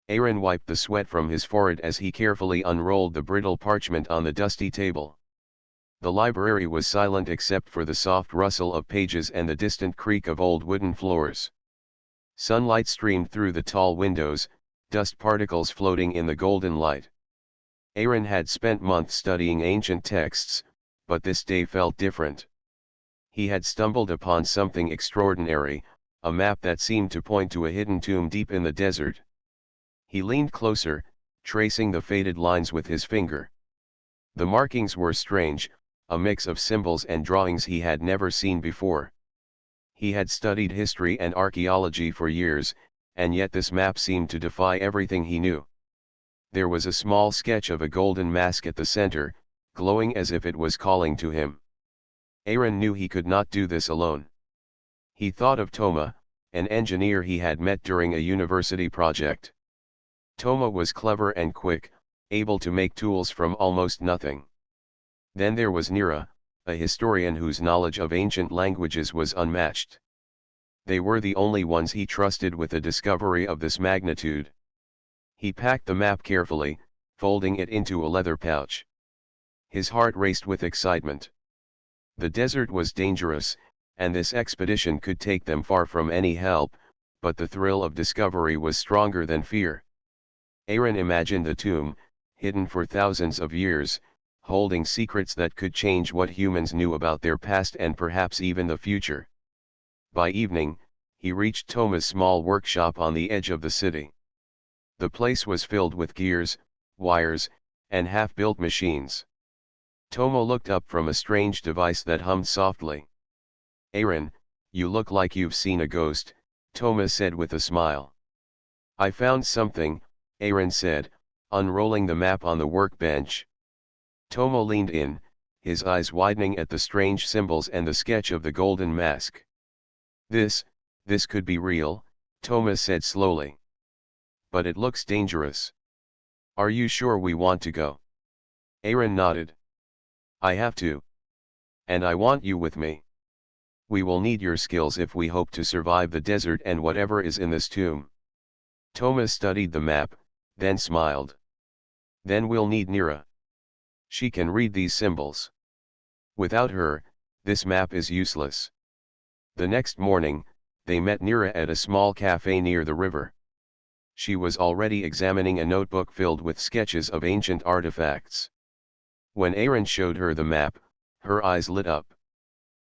Aaron wiped the sweat from his forehead as he carefully unrolled the brittle parchment on the dusty table. The library was silent except for the soft rustle of pages and the distant creak of old wooden floors. Sunlight streamed through the tall windows, dust particles floating in the golden light. Aaron had spent months studying ancient texts, but this day felt different. He had stumbled upon something extraordinary, a map that seemed to point to a hidden tomb deep in the desert. He leaned closer, tracing the faded lines with his finger. The markings were strange, a mix of symbols and drawings he had never seen before. He had studied history and archaeology for years, and yet this map seemed to defy everything he knew. There was a small sketch of a golden mask at the center, glowing as if it was calling to him. Aaron knew he could not do this alone. He thought of Toma, an engineer he had met during a university project. Toma was clever and quick, able to make tools from almost nothing. Then there was Nira, a historian whose knowledge of ancient languages was unmatched. They were the only ones he trusted with a discovery of this magnitude. He packed the map carefully, folding it into a leather pouch. His heart raced with excitement. The desert was dangerous, and this expedition could take them far from any help, but the thrill of discovery was stronger than fear. Aaron imagined the tomb, hidden for thousands of years, holding secrets that could change what humans knew about their past and perhaps even the future. By evening, he reached Toma's small workshop on the edge of the city. The place was filled with gears, wires, and half-built machines. Toma looked up from a strange device that hummed softly. "Aaron, you look like you've seen a ghost," Toma said with a smile. "I found something," Aaron said, unrolling the map on the workbench. Toma leaned in, his eyes widening at the strange symbols and the sketch of the golden mask. This could be real," Toma said slowly. "But it looks dangerous. Are you sure we want to go?" Aaron nodded. "I have to. And I want you with me. We will need your skills if we hope to survive the desert and whatever is in this tomb." Toma studied the map, then smiled. "Then we'll need Nira. She can read these symbols. Without her, this map is useless." The next morning, they met Nira at a small cafe near the river. She was already examining a notebook filled with sketches of ancient artifacts. When Aaron showed her the map, her eyes lit up.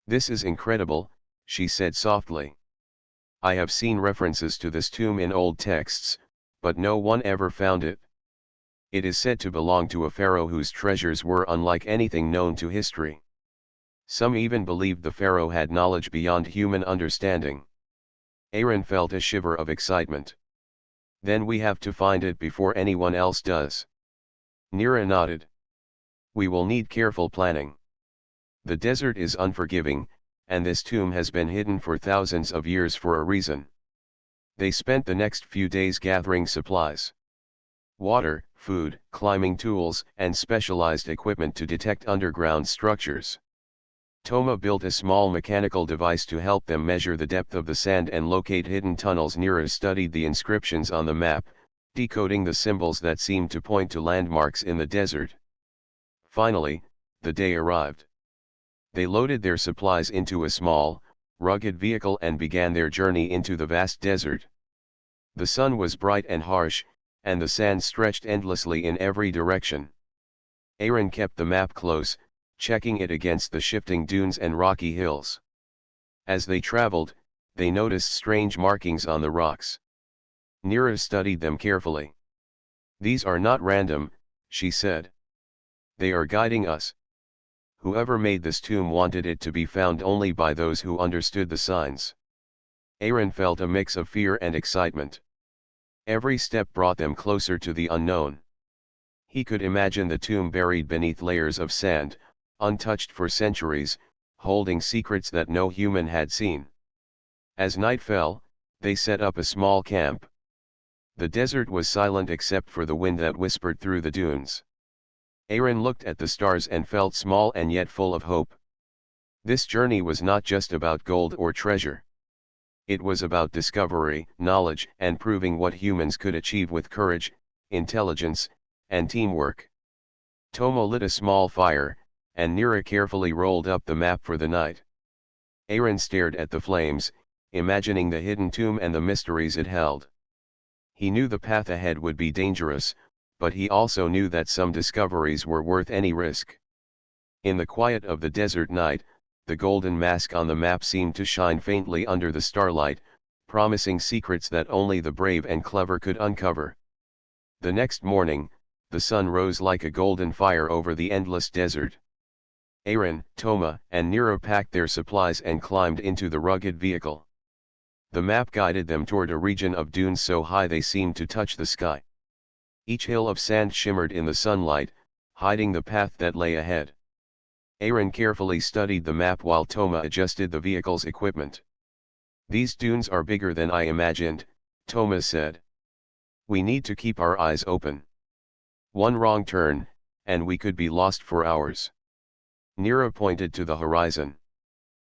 "This is incredible," she said softly. "I have seen references to this tomb in old texts, but no one ever found it. It is said to belong to a pharaoh whose treasures were unlike anything known to history. Some even believed the pharaoh had knowledge beyond human understanding." Aaron felt a shiver of excitement. "Then we have to find it before anyone else does." Nira nodded. "We will need careful planning. The desert is unforgiving, and this tomb has been hidden for thousands of years for a reason." They spent the next few days gathering supplies. Water, food, climbing tools, and specialized equipment to detect underground structures. Toma built a small mechanical device to help them measure the depth of the sand and locate hidden tunnels. Nira studied the inscriptions on the map, decoding the symbols that seemed to point to landmarks in the desert. Finally, the day arrived. They loaded their supplies into a small, rugged vehicle and began their journey into the vast desert. The sun was bright and harsh, and the sand stretched endlessly in every direction. Aaron kept the map close, checking it against the shifting dunes and rocky hills. As they traveled, they noticed strange markings on the rocks. Nira studied them carefully. "These are not random," she said. "They are guiding us. Whoever made this tomb wanted it to be found only by those who understood the signs." Aaron felt a mix of fear and excitement. Every step brought them closer to the unknown. He could imagine the tomb buried beneath layers of sand, untouched for centuries, holding secrets that no human had seen. As night fell, they set up a small camp. The desert was silent except for the wind that whispered through the dunes. Aaron looked at the stars and felt small and yet full of hope. This journey was not just about gold or treasure. It was about discovery, knowledge, and proving what humans could achieve with courage, intelligence, and teamwork. Toma lit a small fire, and Nira carefully rolled up the map for the night. Aaron stared at the flames, imagining the hidden tomb and the mysteries it held. He knew the path ahead would be dangerous, but he also knew that some discoveries were worth any risk. In the quiet of the desert night, the golden mask on the map seemed to shine faintly under the starlight, promising secrets that only the brave and clever could uncover. The next morning, the sun rose like a golden fire over the endless desert. Aaron, Toma, and Nero packed their supplies and climbed into the rugged vehicle. The map guided them toward a region of dunes so high they seemed to touch the sky. Each hill of sand shimmered in the sunlight, hiding the path that lay ahead. Aaron carefully studied the map while Toma adjusted the vehicle's equipment. "These dunes are bigger than I imagined," Toma said. "We need to keep our eyes open. One wrong turn, and we could be lost for hours." Nira pointed to the horizon.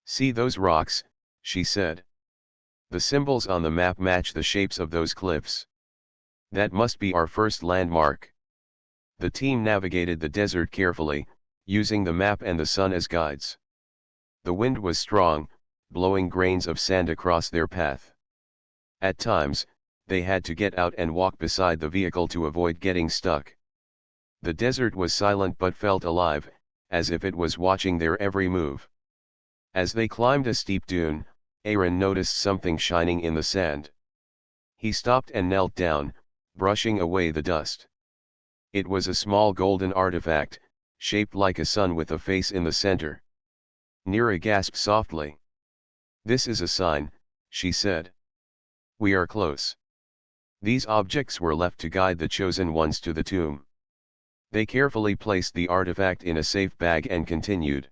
"See those rocks," she said. "The symbols on the map match the shapes of those cliffs. That must be our first landmark." The team navigated the desert carefully, using the map and the sun as guides. The wind was strong, blowing grains of sand across their path. At times, they had to get out and walk beside the vehicle to avoid getting stuck. The desert was silent but felt alive, as if it was watching their every move. As they climbed a steep dune, Aaron noticed something shining in the sand. He stopped and knelt down, brushing away the dust. It was a small golden artifact, shaped like a sun with a face in the center. Nira gasped softly. "This is a sign," she said. "We are close." These objects were left to guide the chosen ones to the tomb. They carefully placed the artifact in a safe bag and continued.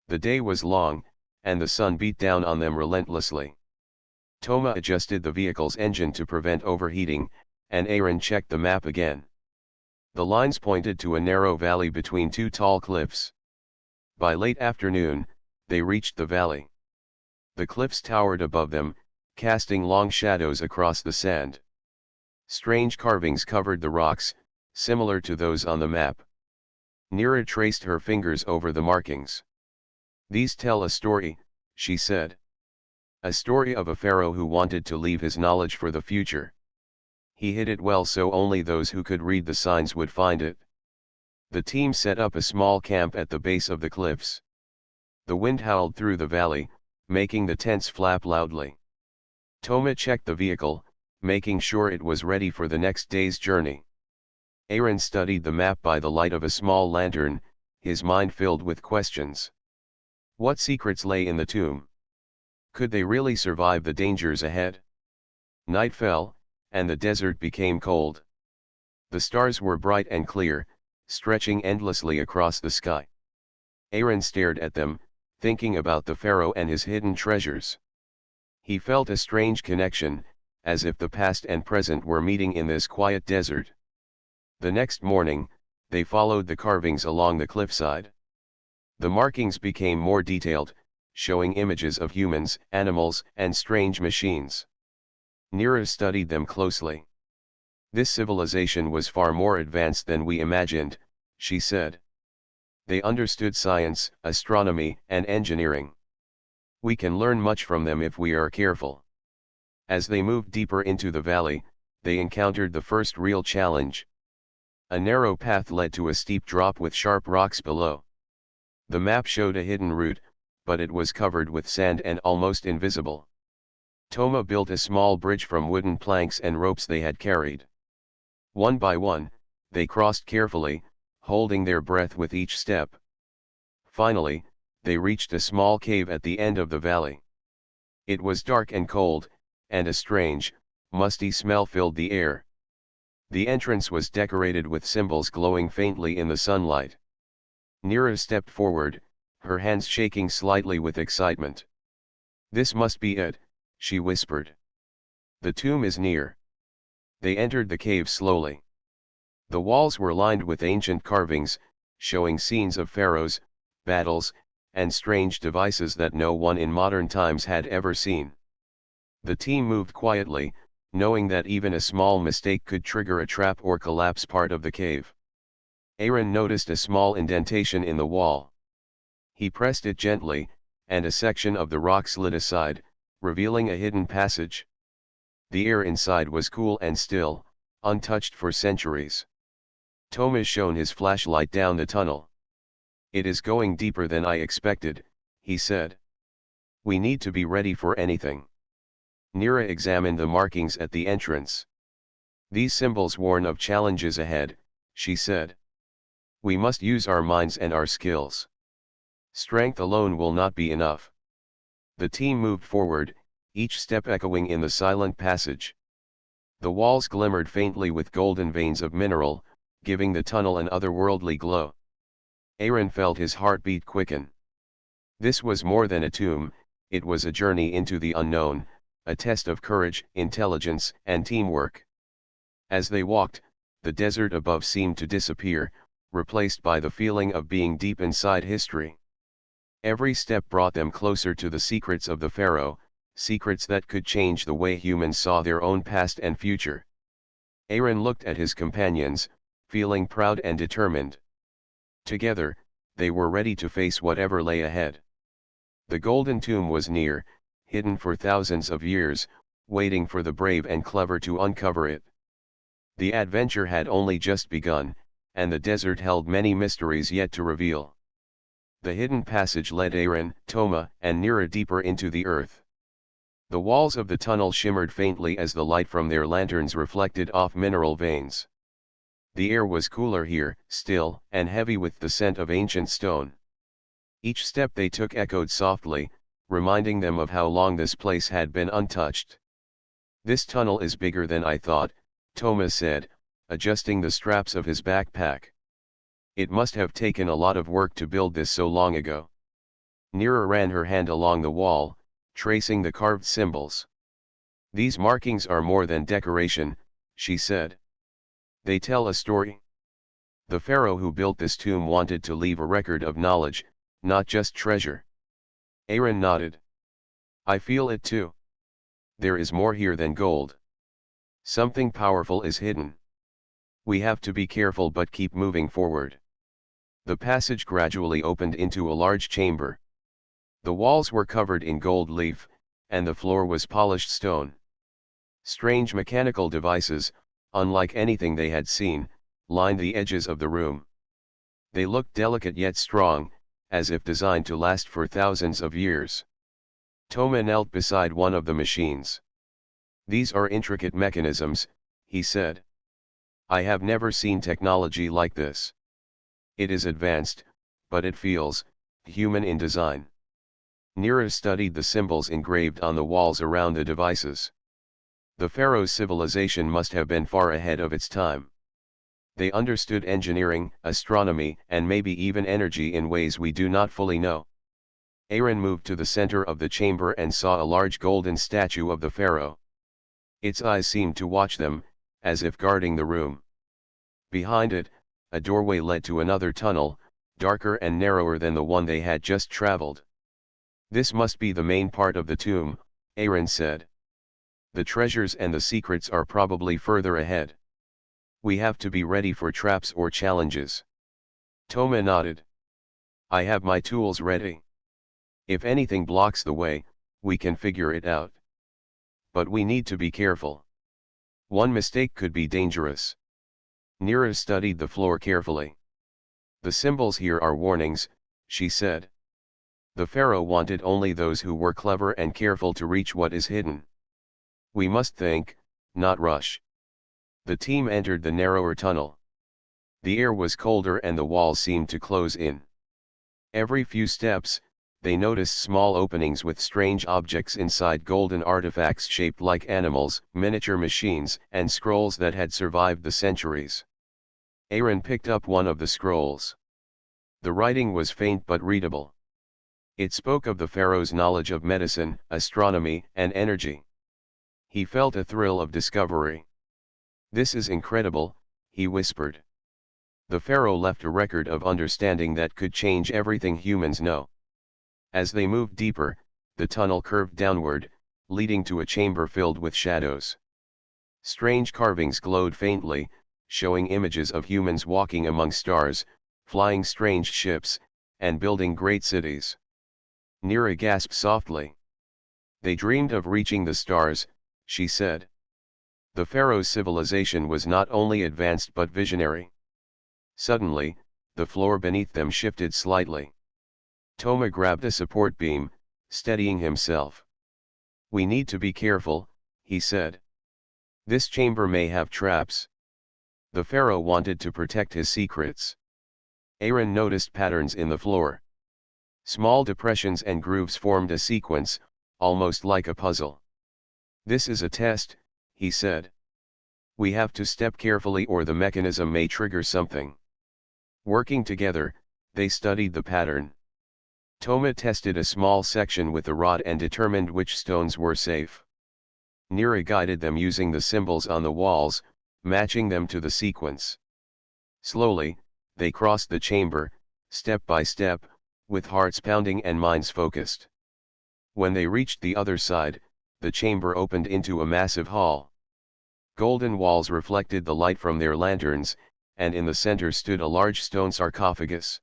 The day was long, and the sun beat down on them relentlessly. Toma adjusted the vehicle's engine to prevent overheating, and Aaron checked the map again. The lines pointed to a narrow valley between two tall cliffs. By late afternoon, they reached the valley. The cliffs towered above them, casting long shadows across the sand. Strange carvings covered the rocks, similar to those on the map. Nira traced her fingers over the markings. "These tell a story," she said. "A story of a pharaoh who wanted to leave his knowledge for the future. He hid it well so only those who could read the signs would find it." The team set up a small camp at the base of the cliffs. The wind howled through the valley, making the tents flap loudly. Toma checked the vehicle, making sure it was ready for the next day's journey. Aaron studied the map by the light of a small lantern, his mind filled with questions. What secrets lay in the tomb? Could they really survive the dangers ahead? Night fell, and the desert became cold. The stars were bright and clear, stretching endlessly across the sky. Aaron stared at them, thinking about the pharaoh and his hidden treasures. He felt a strange connection, as if the past and present were meeting in this quiet desert. The next morning, they followed the carvings along the cliffside. The markings became more detailed, showing images of humans, animals, and strange machines. Nira studied them closely. "This civilization was far more advanced than we imagined," she said. "They understood science, astronomy, and engineering. We can learn much from them if we are careful." As they moved deeper into the valley, they encountered the first real challenge. A narrow path led to a steep drop with sharp rocks below. The map showed a hidden route, but it was covered with sand and almost invisible. Toma built a small bridge from wooden planks and ropes they had carried. One by one, they crossed carefully, holding their breath with each step. Finally, they reached a small cave at the end of the valley. It was dark and cold, and a strange, musty smell filled the air. The entrance was decorated with symbols glowing faintly in the sunlight. Nira stepped forward, her hands shaking slightly with excitement. "This must be it," she whispered. "The tomb is near." They entered the cave slowly. The walls were lined with ancient carvings, showing scenes of pharaohs, battles, and strange devices that no one in modern times had ever seen. The team moved quietly, knowing that even a small mistake could trigger a trap or collapse part of the cave. Aaron noticed a small indentation in the wall. He pressed it gently, and a section of the rock slid aside, revealing a hidden passage. The air inside was cool and still, untouched for centuries. Thomas shone his flashlight down the tunnel. "It is going deeper than I expected," he said. "We need to be ready for anything." Nira examined the markings at the entrance. "These symbols warn of challenges ahead," she said. "We must use our minds and our skills. Strength alone will not be enough." The team moved forward, each step echoing in the silent passage. The walls glimmered faintly with golden veins of mineral, giving the tunnel an otherworldly glow. Aaron felt his heartbeat quicken. This was more than a tomb, it was a journey into the unknown, a test of courage, intelligence, and teamwork. As they walked, the desert above seemed to disappear, replaced by the feeling of being deep inside history. Every step brought them closer to the secrets of the Pharaoh, secrets that could change the way humans saw their own past and future. Aaron looked at his companions, feeling proud and determined. Together, they were ready to face whatever lay ahead. The golden tomb was near, hidden for thousands of years, waiting for the brave and clever to uncover it. The adventure had only just begun, and the desert held many mysteries yet to reveal. The hidden passage led Aaron, Toma, and Nira deeper into the earth. The walls of the tunnel shimmered faintly as the light from their lanterns reflected off mineral veins. The air was cooler here, still, and heavy with the scent of ancient stone. Each step they took echoed softly, reminding them of how long this place had been untouched. "This tunnel is bigger than I thought," Toma said, adjusting the straps of his backpack. "It must have taken a lot of work to build this so long ago." Nira ran her hand along the wall, tracing the carved symbols. "These markings are more than decoration," she said. "They tell a story. The pharaoh who built this tomb wanted to leave a record of knowledge, not just treasure." Aaron nodded. "I feel it too. There is more here than gold. Something powerful is hidden. We have to be careful but keep moving forward." The passage gradually opened into a large chamber. The walls were covered in gold leaf, and the floor was polished stone. Strange mechanical devices, unlike anything they had seen, lined the edges of the room. They looked delicate yet strong, as if designed to last for thousands of years. Toma knelt beside one of the machines. "These are intricate mechanisms," he said. "I have never seen technology like this. It is advanced, but it feels human in design." Nira studied the symbols engraved on the walls around the devices. The pharaoh's civilization must have been far ahead of its time. They understood engineering, astronomy, and maybe even energy in ways we do not fully know. Aaron moved to the center of the chamber and saw a large golden statue of the pharaoh. Its eyes seemed to watch them, as if guarding the room. Behind it, a doorway led to another tunnel, darker and narrower than the one they had just traveled. "This must be the main part of the tomb," Aaron said. "The treasures and the secrets are probably further ahead. We have to be ready for traps or challenges." Toma nodded. "I have my tools ready. If anything blocks the way, we can figure it out. But we need to be careful. One mistake could be dangerous." Nira studied the floor carefully. "The symbols here are warnings," she said. "The pharaoh wanted only those who were clever and careful to reach what is hidden. We must think, not rush." The team entered the narrower tunnel. The air was colder and the walls seemed to close in. Every few steps, they noticed small openings with strange objects inside, golden artifacts shaped like animals, miniature machines, and scrolls that had survived the centuries. Aaron picked up one of the scrolls. The writing was faint but readable. It spoke of the pharaoh's knowledge of medicine, astronomy, and energy. He felt a thrill of discovery. "This is incredible," he whispered. "The pharaoh left a record of understanding that could change everything humans know." As they moved deeper, the tunnel curved downward, leading to a chamber filled with shadows. Strange carvings glowed faintly, showing images of humans walking among stars, flying strange ships, and building great cities. Nira gasped softly. They dreamed of reaching the stars, she said. The pharaoh's civilization was not only advanced but visionary. Suddenly, the floor beneath them shifted slightly. Toma grabbed a support beam, steadying himself. "We need to be careful," he said. "This chamber may have traps." The pharaoh wanted to protect his secrets. Aaron noticed patterns in the floor. Small depressions and grooves formed a sequence, almost like a puzzle. "This is a test," he said. "We have to step carefully or the mechanism may trigger something." Working together, they studied the pattern. Toma tested a small section with a rod and determined which stones were safe. Nira guided them using the symbols on the walls, matching them to the sequence. Slowly, they crossed the chamber, step by step, with hearts pounding and minds focused. When they reached the other side, the chamber opened into a massive hall. Golden walls reflected the light from their lanterns, and in the center stood a large stone sarcophagus.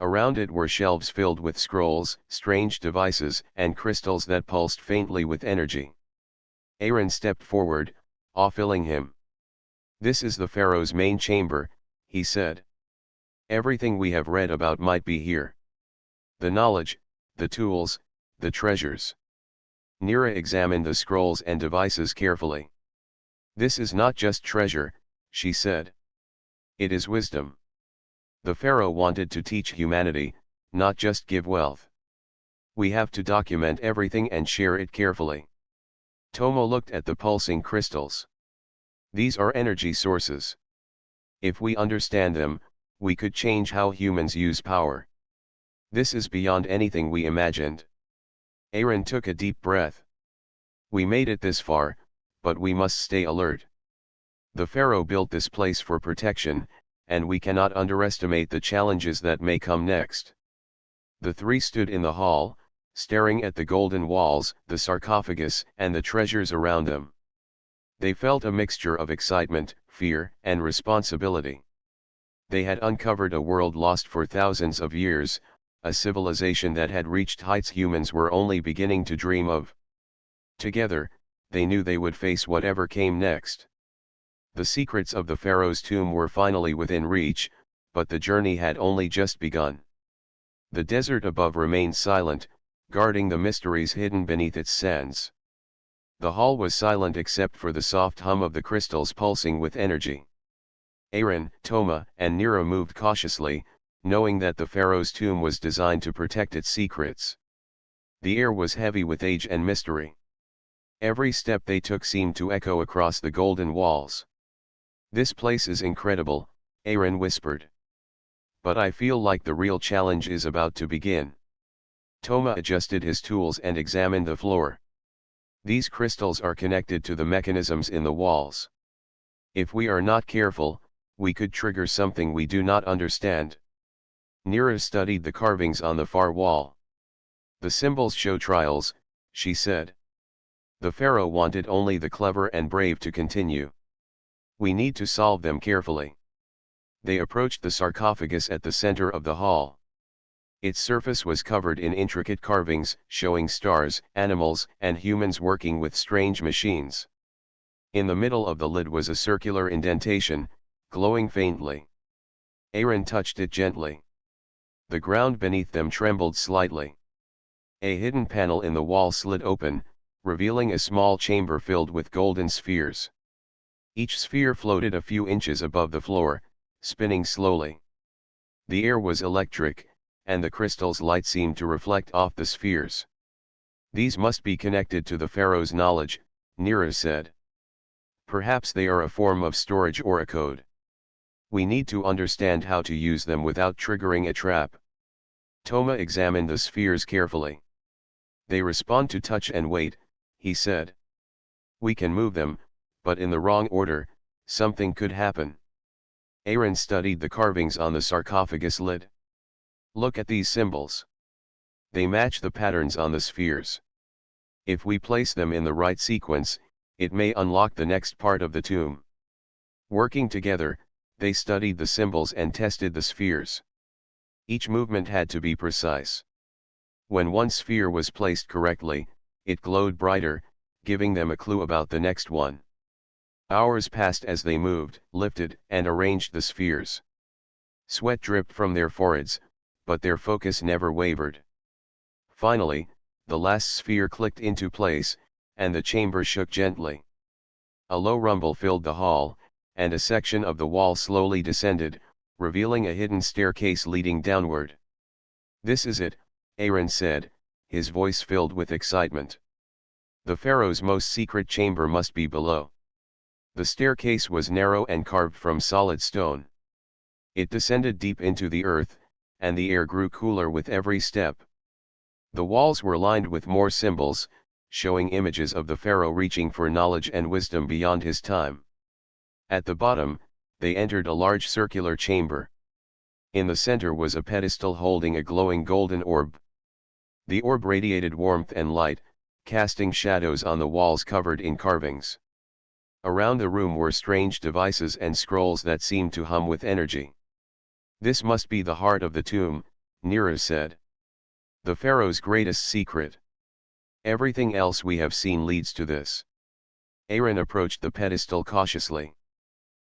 Around it were shelves filled with scrolls, strange devices, and crystals that pulsed faintly with energy. Aaron stepped forward, awe-filling him. "This is the pharaoh's main chamber," he said. "Everything we have read about might be here. The knowledge, the tools, the treasures." Nira examined the scrolls and devices carefully. "This is not just treasure," she said. "It is wisdom. The pharaoh wanted to teach humanity, not just give wealth. We have to document everything and share it carefully." Toma looked at the pulsing crystals. "These are energy sources. If we understand them, we could change how humans use power. This is beyond anything we imagined." Aaron took a deep breath. "We made it this far, but we must stay alert. The pharaoh built this place for protection, and we cannot underestimate the challenges that may come next." The three stood in the hall, staring at the golden walls, the sarcophagus, and the treasures around them. They felt a mixture of excitement, fear, and responsibility. They had uncovered a world lost for thousands of years, a civilization that had reached heights humans were only beginning to dream of. Together, they knew they would face whatever came next. The secrets of the pharaoh's tomb were finally within reach, but the journey had only just begun. The desert above remained silent, guarding the mysteries hidden beneath its sands. The hall was silent except for the soft hum of the crystals pulsing with energy. Aaron, Toma, and Nira moved cautiously, knowing that the pharaoh's tomb was designed to protect its secrets. The air was heavy with age and mystery. Every step they took seemed to echo across the golden walls. "This place is incredible," Aaron whispered. "But I feel like the real challenge is about to begin." Toma adjusted his tools and examined the floor. "These crystals are connected to the mechanisms in the walls. If we are not careful, we could trigger something we do not understand." Nira studied the carvings on the far wall. "The symbols show trials," she said. "The pharaoh wanted only the clever and brave to continue. We need to solve them carefully." They approached the sarcophagus at the center of the hall. Its surface was covered in intricate carvings, showing stars, animals, and humans working with strange machines. In the middle of the lid was a circular indentation, glowing faintly. Aaron touched it gently. The ground beneath them trembled slightly. A hidden panel in the wall slid open, revealing a small chamber filled with golden spheres. Each sphere floated a few inches above the floor, spinning slowly. The air was electric, and the crystal's light seemed to reflect off the spheres. "These must be connected to the pharaoh's knowledge," Nira said. "Perhaps they are a form of storage or a code. We need to understand how to use them without triggering a trap." Toma examined the spheres carefully. "They respond to touch and weight," he said. "We can move them, but in the wrong order, something could happen." Aaron studied the carvings on the sarcophagus lid. "Look at these symbols. They match the patterns on the spheres. If we place them in the right sequence, it may unlock the next part of the tomb. Working together, they studied the symbols and tested the spheres. Each movement had to be precise. When one sphere was placed correctly, it glowed brighter, giving them a clue about the next one. Hours passed as they moved, lifted, and arranged the spheres. Sweat dripped from their foreheads, but their focus never wavered. Finally, the last sphere clicked into place, and the chamber shook gently. A low rumble filled the hall, and a section of the wall slowly descended, revealing a hidden staircase leading downward. "This is it," Aaron said, his voice filled with excitement. "The pharaoh's most secret chamber must be below." The staircase was narrow and carved from solid stone. It descended deep into the earth, and the air grew cooler with every step. The walls were lined with more symbols, showing images of the pharaoh reaching for knowledge and wisdom beyond his time. At the bottom, they entered a large circular chamber. In the center was a pedestal holding a glowing golden orb. The orb radiated warmth and light, casting shadows on the walls covered in carvings. Around the room were strange devices and scrolls that seemed to hum with energy. "This must be the heart of the tomb," Nira said. "The pharaoh's greatest secret. Everything else we have seen leads to this." Aaron approached the pedestal cautiously.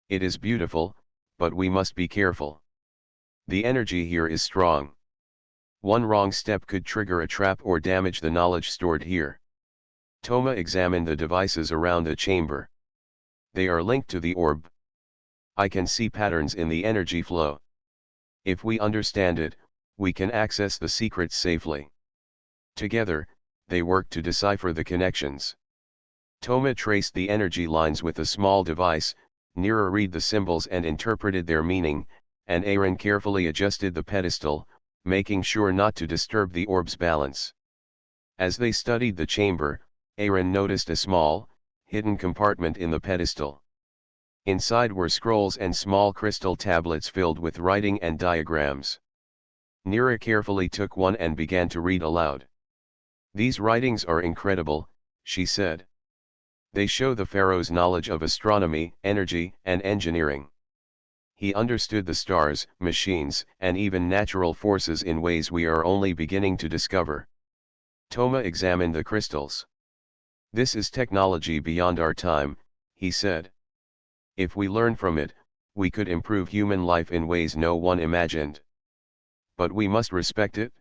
"It is beautiful, but we must be careful. The energy here is strong. One wrong step could trigger a trap or damage the knowledge stored here." Toma examined the devices around the chamber. "They are linked to the orb. I can see patterns in the energy flow. If we understand it, we can access the secrets safely." Together, they worked to decipher the connections. Toma traced the energy lines with a small device, Nira read the symbols and interpreted their meaning, and Aaron carefully adjusted the pedestal, making sure not to disturb the orb's balance. As they studied the chamber, Aaron noticed a small, hidden compartment in the pedestal. Inside were scrolls and small crystal tablets filled with writing and diagrams. Nira carefully took one and began to read aloud. "These writings are incredible," she said. "They show the pharaoh's knowledge of astronomy, energy, and engineering. He understood the stars, machines, and even natural forces in ways we are only beginning to discover." Toma examined the crystals. "This is technology beyond our time," he said. "If we learn from it, we could improve human life in ways no one imagined. But we must respect it.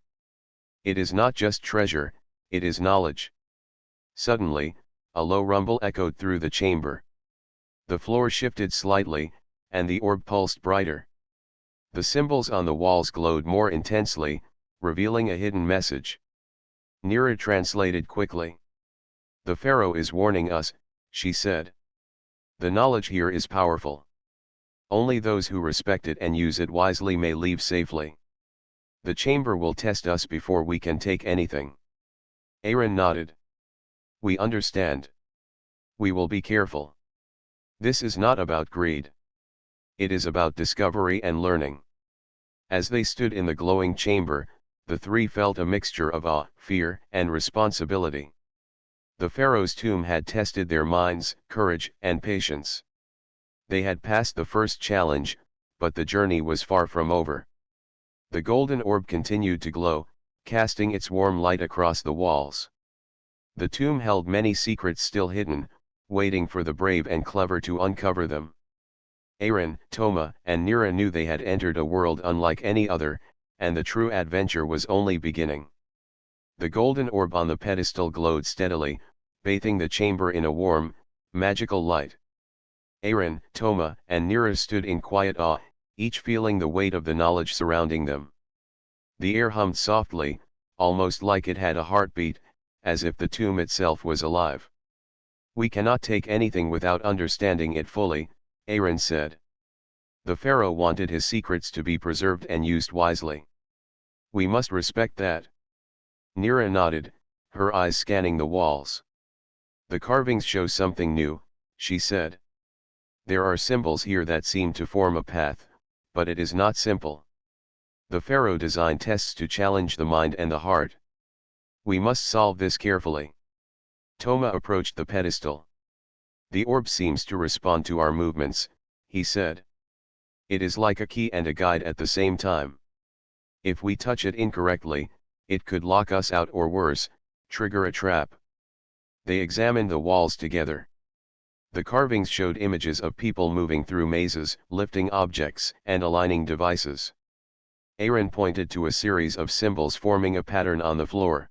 It is not just treasure, it is knowledge." Suddenly, a low rumble echoed through the chamber. The floor shifted slightly, and the orb pulsed brighter. The symbols on the walls glowed more intensely, revealing a hidden message. Nira translated quickly. "The pharaoh is warning us," she said. "The knowledge here is powerful. Only those who respect it and use it wisely may leave safely. The chamber will test us before we can take anything." Aaron nodded. "We understand. We will be careful. This is not about greed. It is about discovery and learning." As they stood in the glowing chamber, the three felt a mixture of awe, fear, and responsibility. The pharaoh's tomb had tested their minds, courage, and patience. They had passed the first challenge, but the journey was far from over. The golden orb continued to glow, casting its warm light across the walls. The tomb held many secrets still hidden, waiting for the brave and clever to uncover them. Aaron, Toma, and Nira knew they had entered a world unlike any other, and the true adventure was only beginning. The golden orb on the pedestal glowed steadily, bathing the chamber in a warm, magical light. Aaron, Toma, and Nira stood in quiet awe, each feeling the weight of the knowledge surrounding them. The air hummed softly, almost like it had a heartbeat, as if the tomb itself was alive. "We cannot take anything without understanding it fully," Aaron said. "The pharaoh wanted his secrets to be preserved and used wisely. We must respect that." Nira nodded, her eyes scanning the walls. "The carvings show something new," she said. "There are symbols here that seem to form a path, but it is not simple. The pharaoh designed tests to challenge the mind and the heart. We must solve this carefully." Toma approached the pedestal. The orb seems to respond to our movements, he said. It is like a key and a guide at the same time. If we touch it incorrectly, it could lock us out or worse, trigger a trap. They examined the walls together. The carvings showed images of people moving through mazes, lifting objects, and aligning devices. Aaron pointed to a series of symbols forming a pattern on the floor.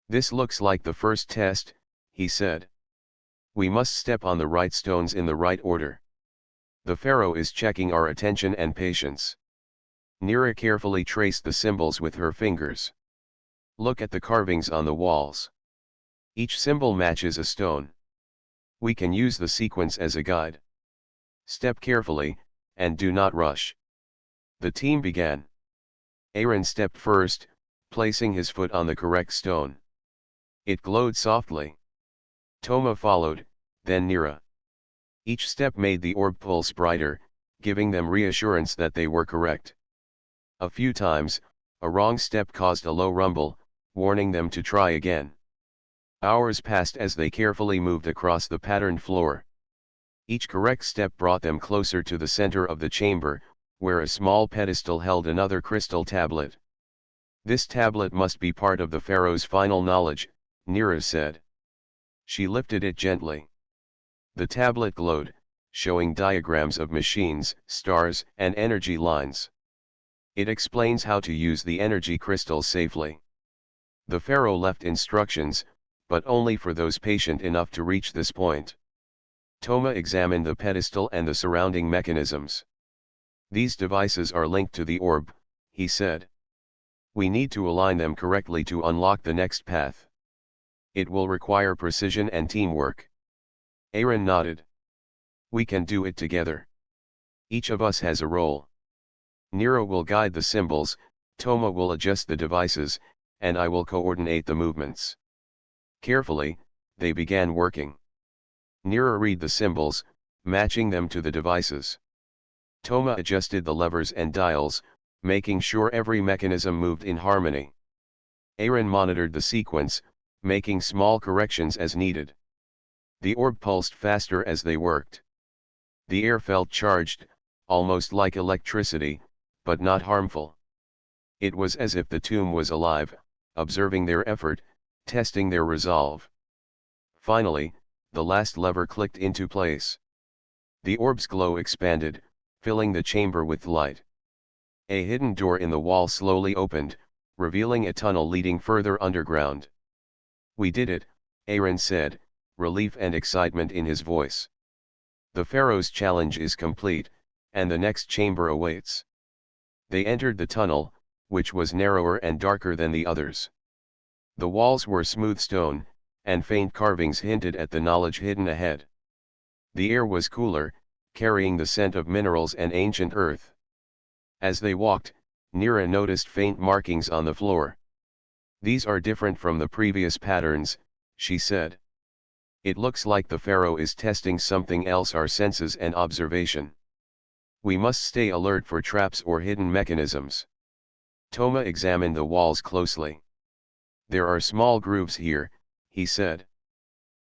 This looks like the first test, he said. We must step on the right stones in the right order. The pharaoh is checking our attention and patience. Nira carefully traced the symbols with her fingers. Look at the carvings on the walls. Each symbol matches a stone. We can use the sequence as a guide. Step carefully, and do not rush. The team began. Aaron stepped first, placing his foot on the correct stone. It glowed softly. Toma followed, then Nira. Each step made the orb pulse brighter, giving them reassurance that they were correct. A few times, a wrong step caused a low rumble, warning them to try again. Hours passed as they carefully moved across the patterned floor. Each correct step brought them closer to the center of the chamber, where a small pedestal held another crystal tablet. This tablet must be part of the pharaoh's final knowledge, Nira said. She lifted it gently. The tablet glowed, showing diagrams of machines, stars, and energy lines. It explains how to use the energy crystals safely. The pharaoh left instructions, but only for those patient enough to reach this point. Toma examined the pedestal and the surrounding mechanisms. These devices are linked to the orb, he said. We need to align them correctly to unlock the next path. It will require precision and teamwork. Aaron nodded. We can do it together. Each of us has a role. Nira will guide the symbols, Toma will adjust the devices, and I will coordinate the movements. Carefully, they began working. Nira read the symbols, matching them to the devices. Toma adjusted the levers and dials, making sure every mechanism moved in harmony. Aaron monitored the sequence, making small corrections as needed. The orb pulsed faster as they worked. The air felt charged, almost like electricity, but not harmful. It was as if the tomb was alive, observing their effort, testing their resolve. Finally, the last lever clicked into place. The orb's glow expanded, filling the chamber with light. A hidden door in the wall slowly opened, revealing a tunnel leading further underground. We did it, Aaron said, relief and excitement in his voice. The pharaoh's challenge is complete, and the next chamber awaits. They entered the tunnel, which was narrower and darker than the others. The walls were smooth stone, and faint carvings hinted at the knowledge hidden ahead. The air was cooler, carrying the scent of minerals and ancient earth. As they walked, Nira noticed faint markings on the floor. These are different from the previous patterns, she said. It looks like the pharaoh is testing something else, our senses and observation. We must stay alert for traps or hidden mechanisms. Toma examined the walls closely. There are small grooves here, he said.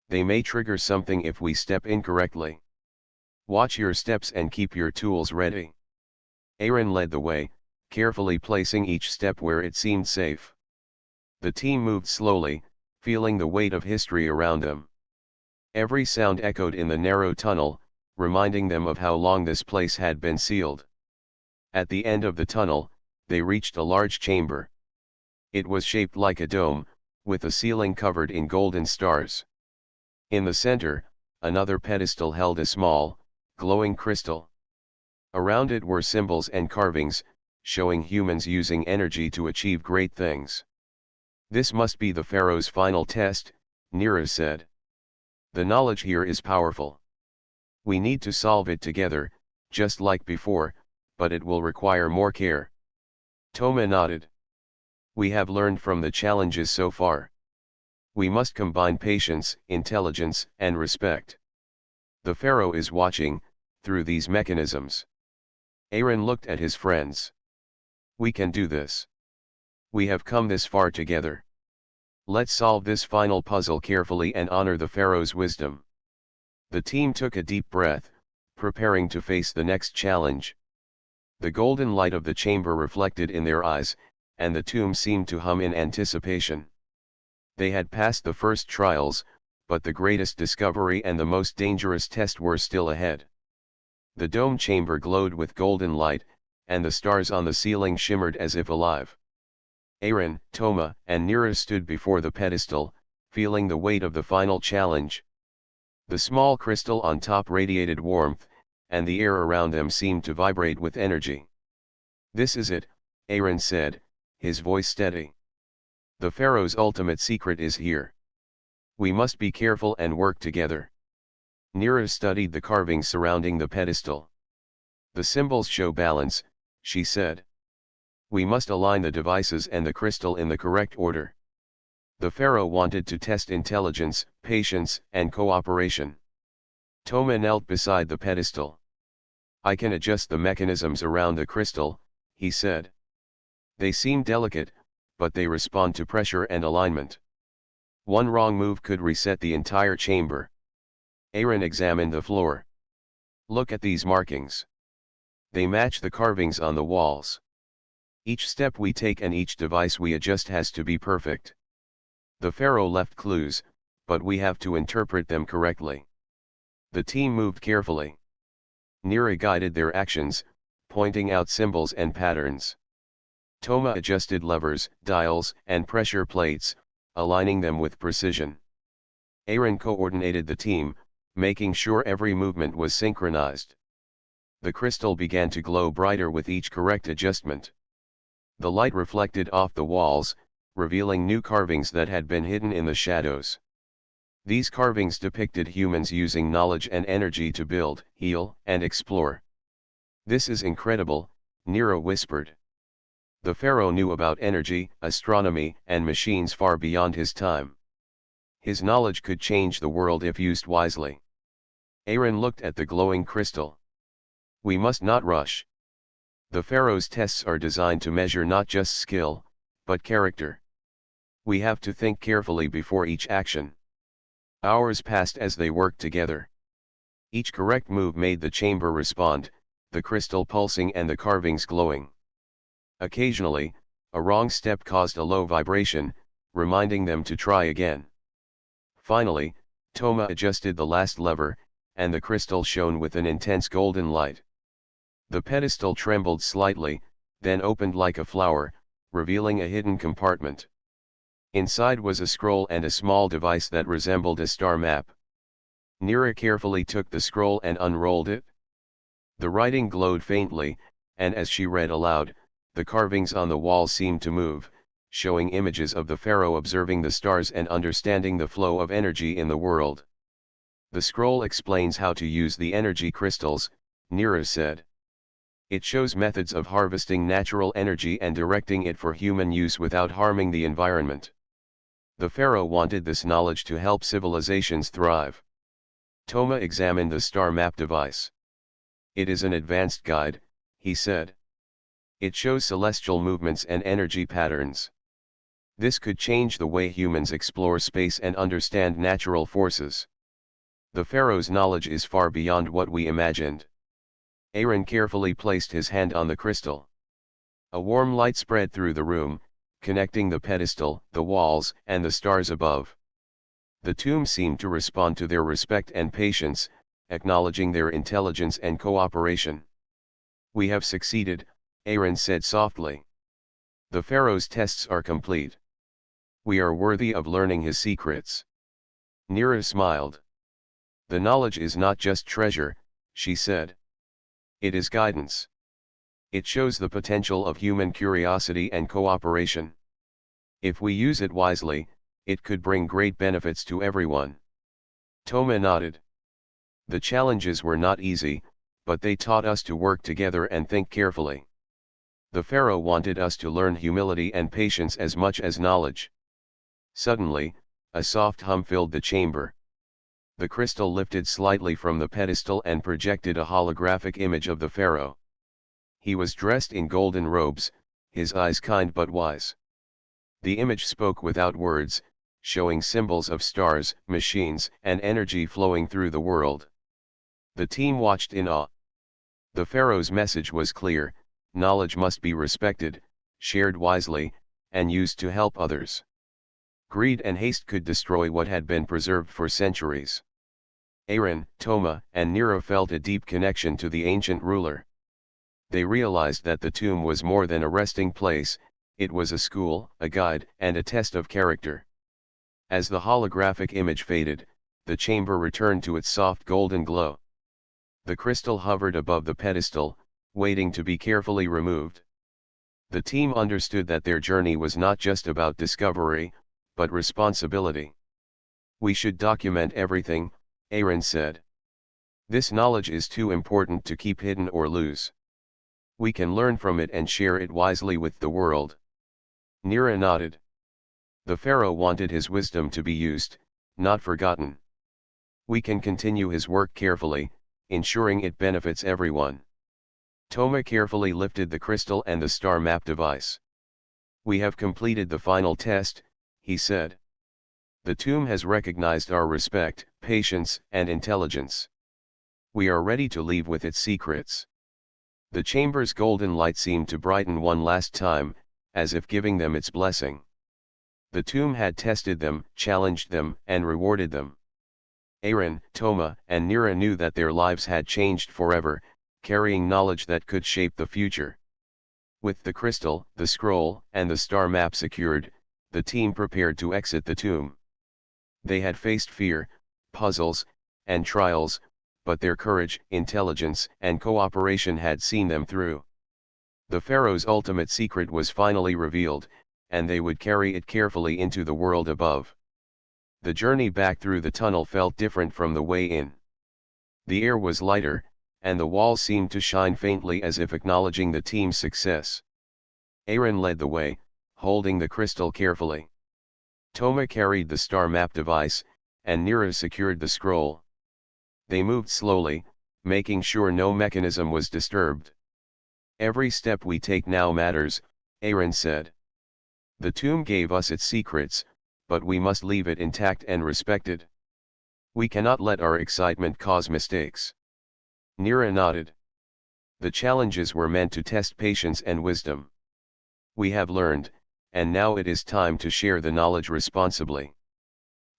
They may trigger something if we step incorrectly. Watch your steps and keep your tools ready. Aaron led the way, carefully placing each step where it seemed safe. The team moved slowly, feeling the weight of history around them. Every sound echoed in the narrow tunnel, reminding them of how long this place had been sealed. At the end of the tunnel, they reached a large chamber. It was shaped like a dome, with the ceiling covered in golden stars. In the center, another pedestal held a small, glowing crystal. Around it were symbols and carvings, showing humans using energy to achieve great things. This must be the pharaoh's final test, Nira said. The knowledge here is powerful. We need to solve it together, just like before, but it will require more care. Toma nodded. We have learned from the challenges so far. We must combine patience, intelligence, and respect. The pharaoh is watching, through these mechanisms. Aaron looked at his friends. We can do this. We have come this far together. Let's solve this final puzzle carefully and honor the pharaoh's wisdom. The team took a deep breath, preparing to face the next challenge. The golden light of the chamber reflected in their eyes, and the tomb seemed to hum in anticipation. They had passed the first trials, but the greatest discovery and the most dangerous test were still ahead. The dome chamber glowed with golden light, and the stars on the ceiling shimmered as if alive. Aaron, Toma, and Nira stood before the pedestal, feeling the weight of the final challenge. The small crystal on top radiated warmth, and the air around them seemed to vibrate with energy. "This is it," Aaron said, his voice steady. "The pharaoh's ultimate secret is here. We must be careful and work together." Nira studied the carvings surrounding the pedestal. "The symbols show balance," she said. "We must align the devices and the crystal in the correct order." The pharaoh wanted to test intelligence, patience, and cooperation. Toma knelt beside the pedestal. "I can adjust the mechanisms around the crystal," he said. "They seem delicate, but they respond to pressure and alignment. One wrong move could reset the entire chamber." Aaron examined the floor. "Look at these markings. They match the carvings on the walls. Each step we take and each device we adjust has to be perfect. The pharaoh left clues, but we have to interpret them correctly." The team moved carefully. Nira guided their actions, pointing out symbols and patterns. Toma adjusted levers, dials, and pressure plates, aligning them with precision. Aaron coordinated the team, making sure every movement was synchronized. The crystal began to glow brighter with each correct adjustment. The light reflected off the walls, revealing new carvings that had been hidden in the shadows. These carvings depicted humans using knowledge and energy to build, heal, and explore. "This is incredible," Nira whispered. The pharaoh knew about energy, astronomy, and machines far beyond his time. His knowledge could change the world if used wisely. Aaron looked at the glowing crystal. "We must not rush. The pharaoh's tests are designed to measure not just skill, but character. We have to think carefully before each action." Hours passed as they worked together. Each correct move made the chamber respond, the crystal pulsing and the carvings glowing. Occasionally, a wrong step caused a low vibration, reminding them to try again. Finally, Toma adjusted the last lever, and the crystal shone with an intense golden light. The pedestal trembled slightly, then opened like a flower, revealing a hidden compartment. Inside was a scroll and a small device that resembled a star map. Nira carefully took the scroll and unrolled it. The writing glowed faintly, and as she read aloud, the carvings on the wall seemed to move, showing images of the pharaoh observing the stars and understanding the flow of energy in the world. "The scroll explains how to use the energy crystals," Nira said. "It shows methods of harvesting natural energy and directing it for human use without harming the environment." The pharaoh wanted this knowledge to help civilizations thrive. Toma examined the star map device. "It is an advanced guide," he said. "It shows celestial movements and energy patterns. This could change the way humans explore space and understand natural forces. The pharaoh's knowledge is far beyond what we imagined." Aaron carefully placed his hand on the crystal. A warm light spread through the room, connecting the pedestal, the walls, and the stars above. The tomb seemed to respond to their respect and patience, acknowledging their intelligence and cooperation. "We have succeeded," Aaron said softly. "The pharaoh's tests are complete. We are worthy of learning his secrets." Nira smiled. "The knowledge is not just treasure," she said. "It is guidance. It shows the potential of human curiosity and cooperation. If we use it wisely, it could bring great benefits to everyone." Toma nodded. "The challenges were not easy, but they taught us to work together and think carefully. The pharaoh wanted us to learn humility and patience as much as knowledge." Suddenly, a soft hum filled the chamber. The crystal lifted slightly from the pedestal and projected a holographic image of the pharaoh. He was dressed in golden robes, his eyes kind but wise. The image spoke without words, showing symbols of stars, machines, and energy flowing through the world. The team watched in awe. The pharaoh's message was clear: knowledge must be respected, shared wisely, and used to help others. Greed and haste could destroy what had been preserved for centuries. Aaron, Toma, and Nero felt a deep connection to the ancient ruler. They realized that the tomb was more than a resting place, it was a school, a guide, and a test of character. As the holographic image faded, the chamber returned to its soft golden glow. The crystal hovered above the pedestal, waiting to be carefully removed. The team understood that their journey was not just about discovery, but responsibility. "We should document everything," Aaron said. "This knowledge is too important to keep hidden or lose. We can learn from it and share it wisely with the world." Nira nodded. The pharaoh wanted his wisdom to be used, not forgotten. "We can continue his work carefully, ensuring it benefits everyone." Toma carefully lifted the crystal and the star map device. "We have completed the final test," he said. "The tomb has recognized our respect, patience, and intelligence. We are ready to leave with its secrets." The chamber's golden light seemed to brighten one last time, as if giving them its blessing. The tomb had tested them, challenged them, and rewarded them. Aaron, Toma, and Nira knew that their lives had changed forever, carrying knowledge that could shape the future. With the crystal, the scroll, and the star map secured, the team prepared to exit the tomb. They had faced fear, puzzles, and trials, but their courage, intelligence, and cooperation had seen them through. The pharaoh's ultimate secret was finally revealed, and they would carry it carefully into the world above. The journey back through the tunnel felt different from the way in. The air was lighter, and the walls seemed to shine faintly as if acknowledging the team's success. Aaron led the way, holding the crystal carefully. Toma carried the star map device, and Nira secured the scroll. They moved slowly, making sure no mechanism was disturbed. "Every step we take now matters," Aaron said. "The tomb gave us its secrets, but we must leave it intact and respected. We cannot let our excitement cause mistakes." Nira nodded. "The challenges were meant to test patience and wisdom. We have learned, and now it is time to share the knowledge responsibly."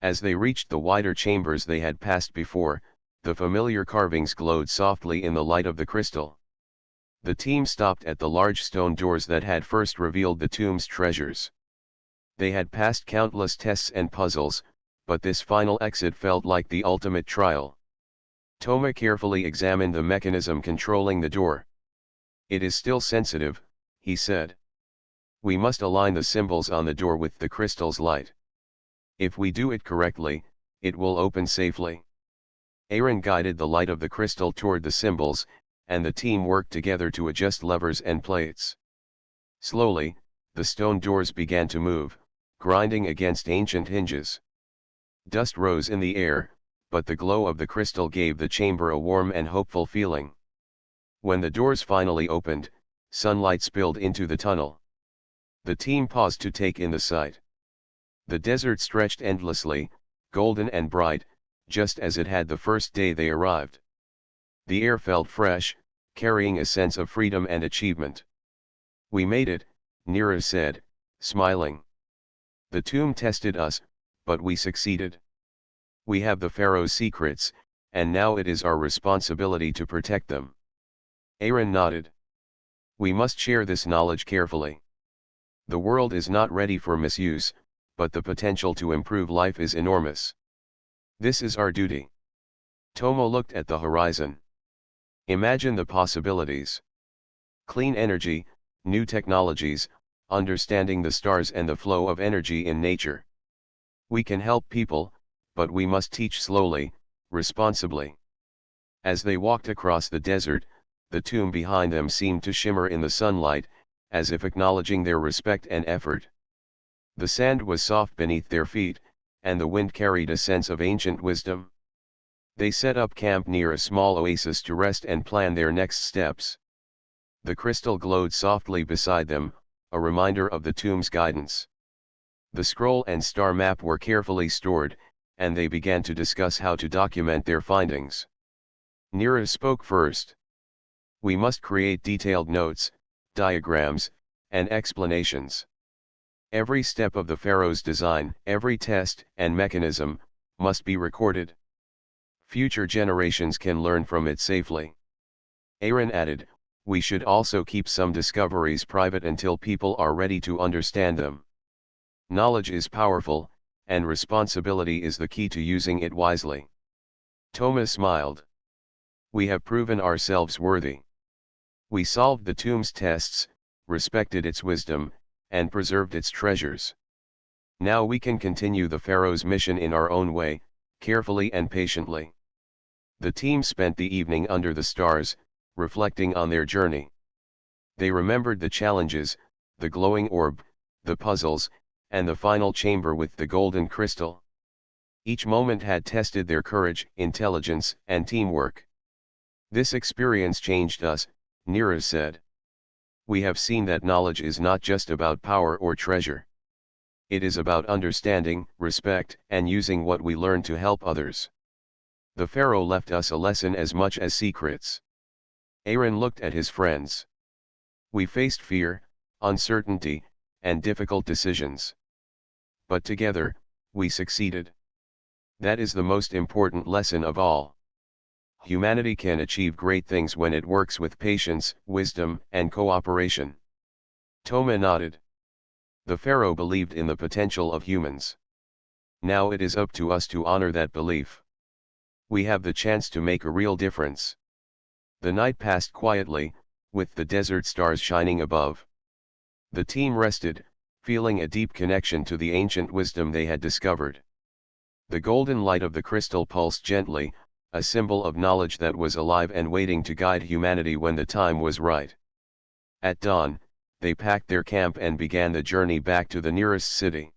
As they reached the wider chambers they had passed before, the familiar carvings glowed softly in the light of the crystal. The team stopped at the large stone doors that had first revealed the tomb's treasures. They had passed countless tests and puzzles, but this final exit felt like the ultimate trial. Toma carefully examined the mechanism controlling the door. "It is still sensitive," he said. "We must align the symbols on the door with the crystal's light. If we do it correctly, it will open safely." Aaron guided the light of the crystal toward the symbols, and the team worked together to adjust levers and plates. Slowly, the stone doors began to move, grinding against ancient hinges. Dust rose in the air, but the glow of the crystal gave the chamber a warm and hopeful feeling. When the doors finally opened, sunlight spilled into the tunnel. The team paused to take in the sight. The desert stretched endlessly, golden and bright, just as it had the first day they arrived. The air felt fresh, carrying a sense of freedom and achievement. "We made it," Nira said, smiling. "The tomb tested us, but we succeeded. We have the pharaoh's secrets, and now it is our responsibility to protect them." Aaron nodded. "We must share this knowledge carefully. The world is not ready for misuse, but the potential to improve life is enormous. This is our duty." Toma looked at the horizon. "Imagine the possibilities. Clean energy, new technologies, understanding the stars and the flow of energy in nature. We can help people, but we must teach slowly, responsibly." As they walked across the desert, the tomb behind them seemed to shimmer in the sunlight, as if acknowledging their respect and effort. The sand was soft beneath their feet, and the wind carried a sense of ancient wisdom. They set up camp near a small oasis to rest and plan their next steps. The crystal glowed softly beside them, a reminder of the tomb's guidance. The scroll and star map were carefully stored, and they began to discuss how to document their findings. Nira spoke first. We must create detailed notes, diagrams, and explanations. Every step of the pharaoh's design, every test and mechanism, must be recorded. Future generations can learn from it safely. Aaron added, we should also keep some discoveries private until people are ready to understand them. Knowledge is powerful, and responsibility is the key to using it wisely. Toma smiled. We have proven ourselves worthy. We solved the tomb's tests, respected its wisdom, and preserved its treasures. Now we can continue the pharaoh's mission in our own way, carefully and patiently. The team spent the evening under the stars, reflecting on their journey. They remembered the challenges, the glowing orb, the puzzles, and the final chamber with the golden crystal. Each moment had tested their courage, intelligence, and teamwork. This experience changed us, Nira said. We have seen that knowledge is not just about power or treasure. It is about understanding, respect, and using what we learn to help others. The pharaoh left us a lesson as much as secrets. Aaron looked at his friends. We faced fear, uncertainty, and difficult decisions. But together, we succeeded. That is the most important lesson of all. Humanity can achieve great things when it works with patience, wisdom, and cooperation. Toma nodded. The pharaoh believed in the potential of humans. Now it is up to us to honor that belief. We have the chance to make a real difference. The night passed quietly, with the desert stars shining above. The team rested, feeling a deep connection to the ancient wisdom they had discovered. The golden light of the crystal pulsed gently, a symbol of knowledge that was alive and waiting to guide humanity when the time was right. At dawn, they packed their camp and began the journey back to the nearest city.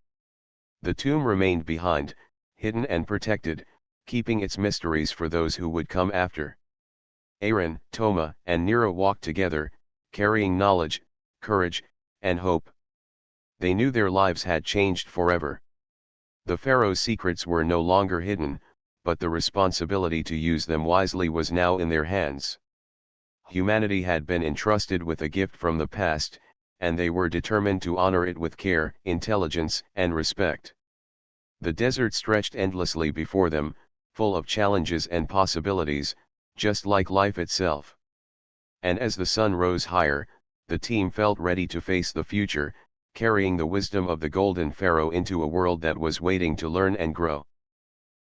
The tomb remained behind, hidden and protected, keeping its mysteries for those who would come after. Aaron, Toma, and Nira walked together, carrying knowledge, courage, and hope. They knew their lives had changed forever. The pharaoh's secrets were no longer hidden, but the responsibility to use them wisely was now in their hands. Humanity had been entrusted with a gift from the past, and they were determined to honor it with care, intelligence, and respect. The desert stretched endlessly before them, full of challenges and possibilities, just like life itself. And as the sun rose higher, the team felt ready to face the future, carrying the wisdom of the Golden Pharaoh into a world that was waiting to learn and grow.